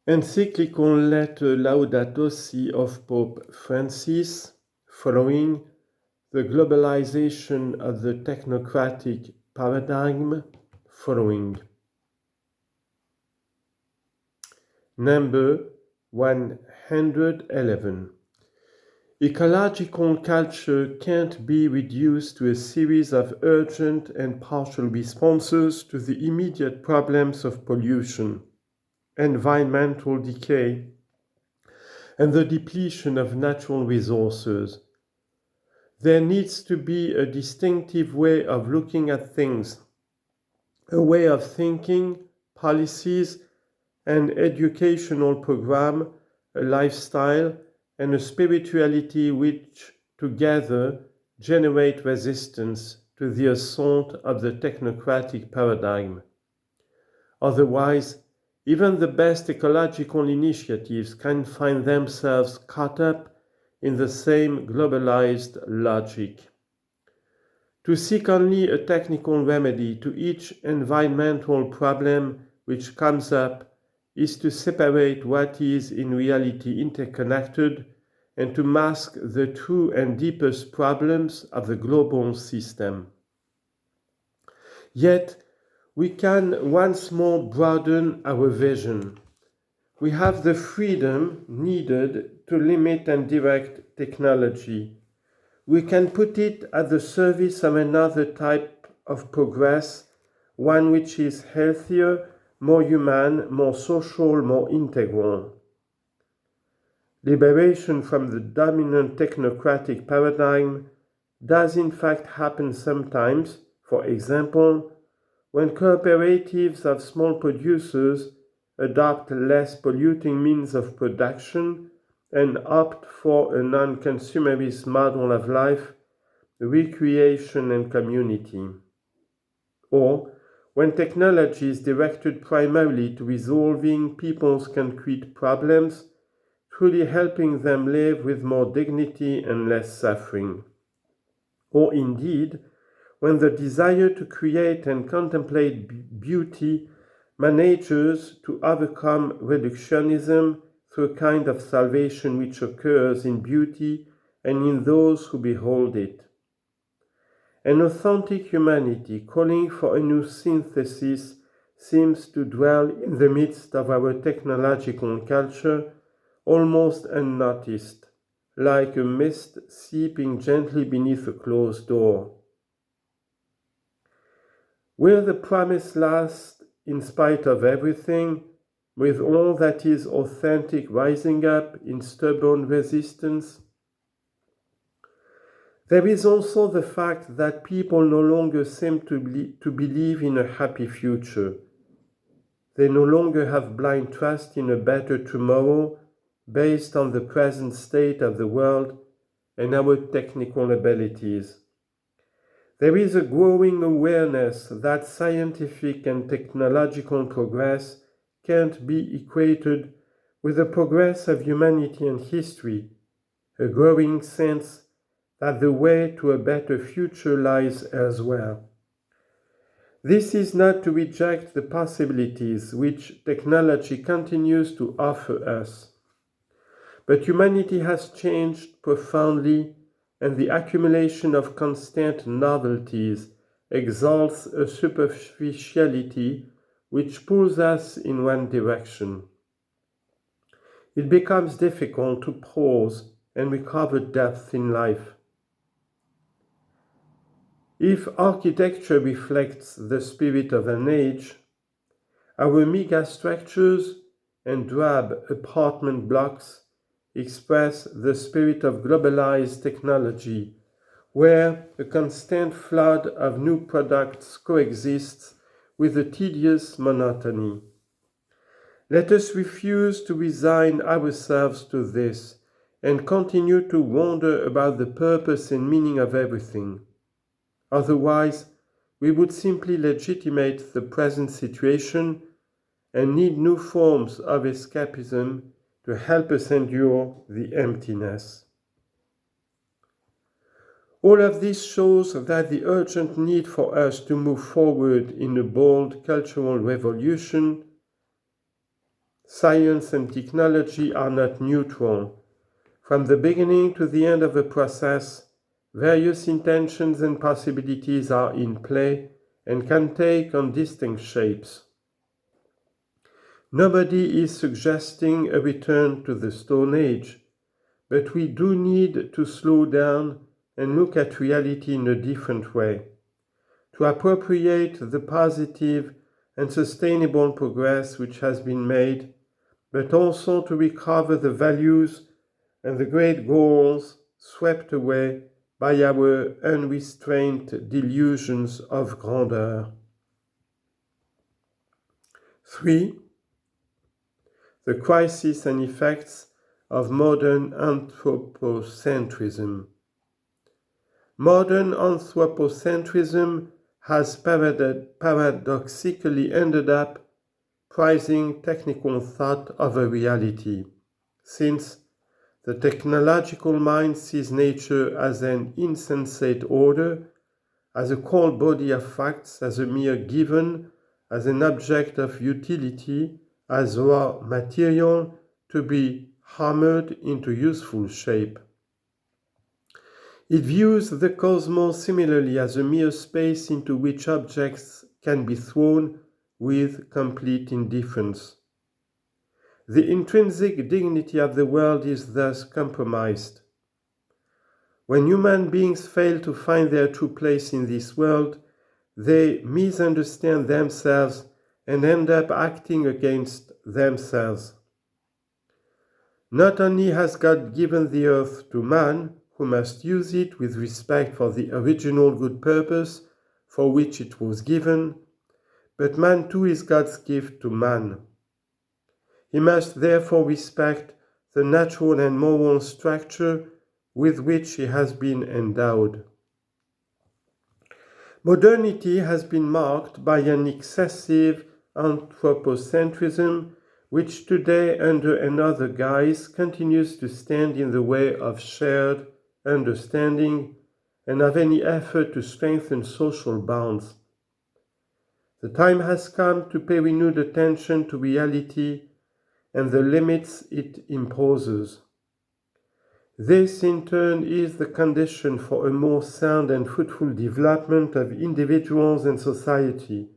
Encyclical letter Laudato Si of Pope Francis, following the globalization of the technocratic paradigm, following. Number 111. Ecological culture can't be reduced to a series of urgent and partial responses to the immediate problems of pollution, environmental decay, and the depletion of natural resources. There needs to be a distinctive way of looking at things, a way of thinking, policies, an educational program, a lifestyle, and a spirituality which together generate resistance to the assault of the technocratic paradigm. Otherwise, even the best ecological initiatives can find themselves caught up in the same globalized logic. To seek only a technical remedy to each environmental problem which comes up is to separate what is in reality interconnected and to mask the true and deepest problems of the global system. Yet, we can once more broaden our vision. We have the freedom needed to limit and direct technology. We can put it at the service of another type of progress, one which is healthier, more human, more social, more integral. Liberation from the dominant technocratic paradigm does in fact happen sometimes, for example, when cooperatives of small producers adopt less polluting means of production and opt for a non-consumerist model of life, recreation and community. Or when technology is directed primarily to resolving people's concrete problems, truly helping them live with more dignity and less suffering. Or indeed, when the desire to create and contemplate beauty manages to overcome reductionism through a kind of salvation which occurs in beauty and in those who behold it. An authentic humanity calling for a new synthesis seems to dwell in the midst of our technological culture, almost unnoticed, like a mist seeping gently beneath a closed door. Will the promise last in spite of everything, with all that is authentic rising up in stubborn resistance? There is also the fact that people no longer seem to believe in a happy future. They no longer have blind trust in a better tomorrow based on the present state of the world and our technical abilities. There is a growing awareness that scientific and technological progress can't be equated with the progress of humanity and history, a growing sense that the way to a better future lies elsewhere. This is not to reject the possibilities which technology continues to offer us. But humanity has changed profoundly, and the accumulation of constant novelties exalts a superficiality which pulls us in one direction. It becomes difficult to pause and recover depth in life. If architecture reflects the spirit of an age, our megastructures and drab apartment blocks express the spirit of globalized technology, where a constant flood of new products coexists with a tedious monotony. Let us refuse to resign ourselves to this and continue to wonder about the purpose and meaning of everything. Otherwise, we would simply legitimate the present situation and need new forms of escapism to help us endure the emptiness. All of this shows that the urgent need for us to move forward in a bold cultural revolution Science and technology are not neutral. From the beginning to the end of a process, various intentions and possibilities are in play and can take on distinct shapes. Nobody is suggesting a return to the Stone Age, but we do need to slow down and look at reality in a different way, to appropriate the positive and sustainable progress which has been made, but also to recover the values and the great goals swept away by our unrestrained delusions of grandeur. 3. The crisis and effects of modern anthropocentrism. Modern anthropocentrism has paradoxically ended up prizing technical thought over reality, since the technological mind sees nature as an insensate order, as a cold body of facts, as a mere given, as an object of utility, as raw material to be hammered into useful shape. It views the cosmos similarly as a mere space into which objects can be thrown with complete indifference. The intrinsic dignity of the world is thus compromised. When human beings fail to find their true place in this world, they misunderstand themselves and end up acting against themselves. Not only has God given the earth to man, who must use it with respect for the original good purpose for which it was given, but man too is God's gift to man. He must therefore respect the natural and moral structure with which he has been endowed. Modernity has been marked by an excessive anthropocentrism which today, under another guise, continues to stand in the way of shared understanding and of any effort to strengthen social bonds. The time has come to pay renewed attention to reality and the limits it imposes. This, in turn, is the condition for a more sound and fruitful development of individuals and society.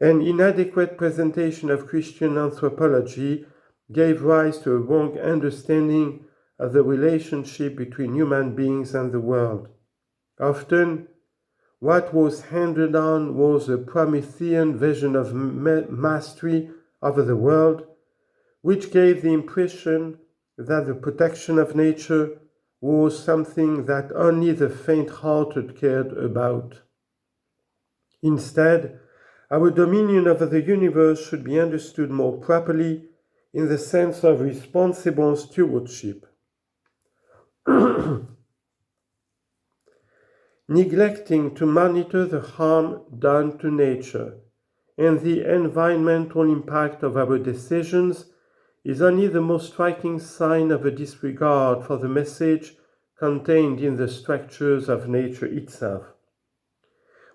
An inadequate presentation of Christian anthropology gave rise to a wrong understanding of the relationship between human beings and the world. Often, what was handed on was a Promethean vision of mastery over the world, which gave the impression that the protection of nature was something that only the faint-hearted cared about. Instead, our dominion over the universe should be understood more properly in the sense of responsible stewardship. Neglecting to monitor the harm done to nature and the environmental impact of our decisions is only the most striking sign of a disregard for the message contained in the structures of nature itself.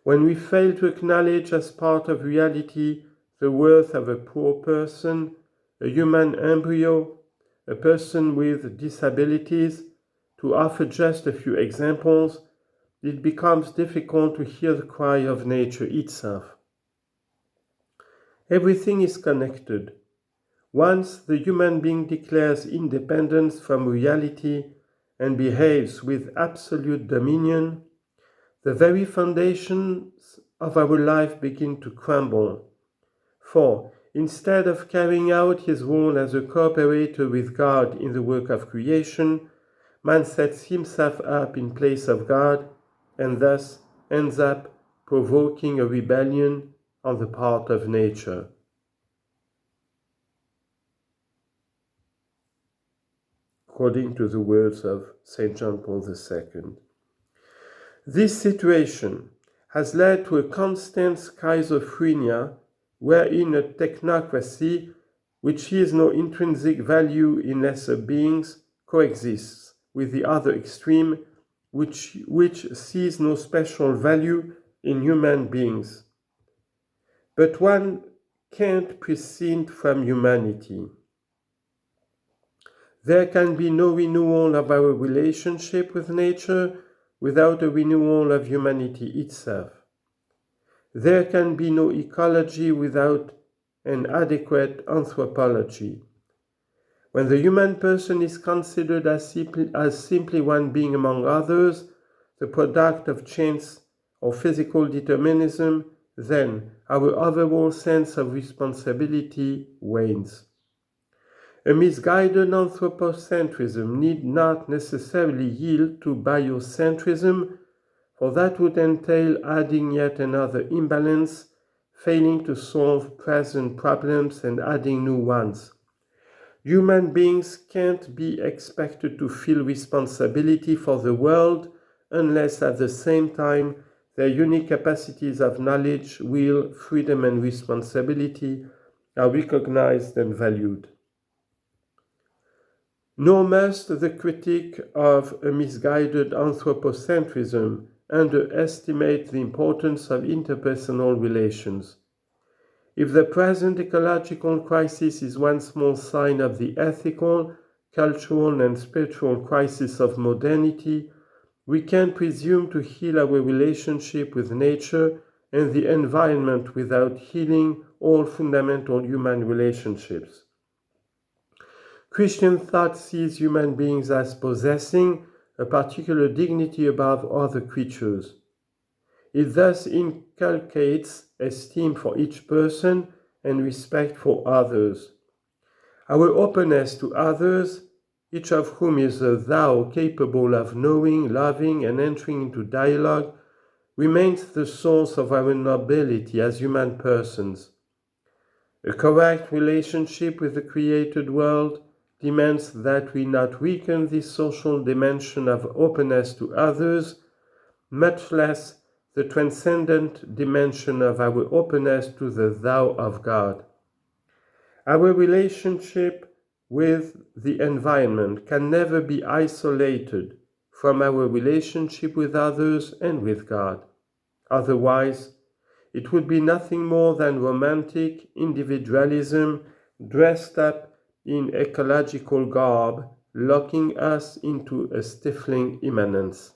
When we fail to acknowledge as part of reality the worth of a poor person, a human embryo, a person with disabilities, to offer just a few examples, it becomes difficult to hear the cry of nature itself. Everything is connected. Once the human being declares independence from reality and behaves with absolute dominion, the very foundations of our life begin to crumble. For, instead of carrying out his role as a cooperator with God in the work of creation, man sets himself up in place of God and thus ends up provoking a rebellion on the part of nature. According to the words of St. John Paul II. This situation has led to a constant schizophrenia wherein a technocracy, which sees no intrinsic value in lesser beings, coexists with the other extreme, which sees no special value in human beings. But one can't prescind from humanity. There can be no renewal of our relationship with nature without a renewal of humanity itself. There can be no ecology without an adequate anthropology. When the human person is considered as simply one being among others, the product of chance or physical determinism, then our overall sense of responsibility wanes. A misguided anthropocentrism need not necessarily yield to biocentrism, for that would entail adding yet another imbalance, failing to solve present problems and adding new ones. Human beings can't be expected to feel responsibility for the world unless at the same time their unique capacities of knowledge, will, freedom, and responsibility are recognized and valued. Nor must the critic of a misguided anthropocentrism underestimate the importance of interpersonal relations. If the present ecological crisis is one small sign of the ethical, cultural, and spiritual crisis of modernity, we can presume to heal our relationship with nature and the environment without healing all fundamental human relationships. Christian thought sees human beings as possessing a particular dignity above other creatures. It thus inculcates esteem for each person and respect for others. Our openness to others, each of whom is a thou capable of knowing, loving, and entering into dialogue, remains the source of our nobility as human persons. A correct relationship with the created world demands that we not weaken this social dimension of openness to others, much less the transcendent dimension of our openness to the Thou of God. Our relationship with the environment can never be isolated from our relationship with others and with God. Otherwise, it would be nothing more than romantic individualism dressed up in ecological garb, locking us into a stifling immanence.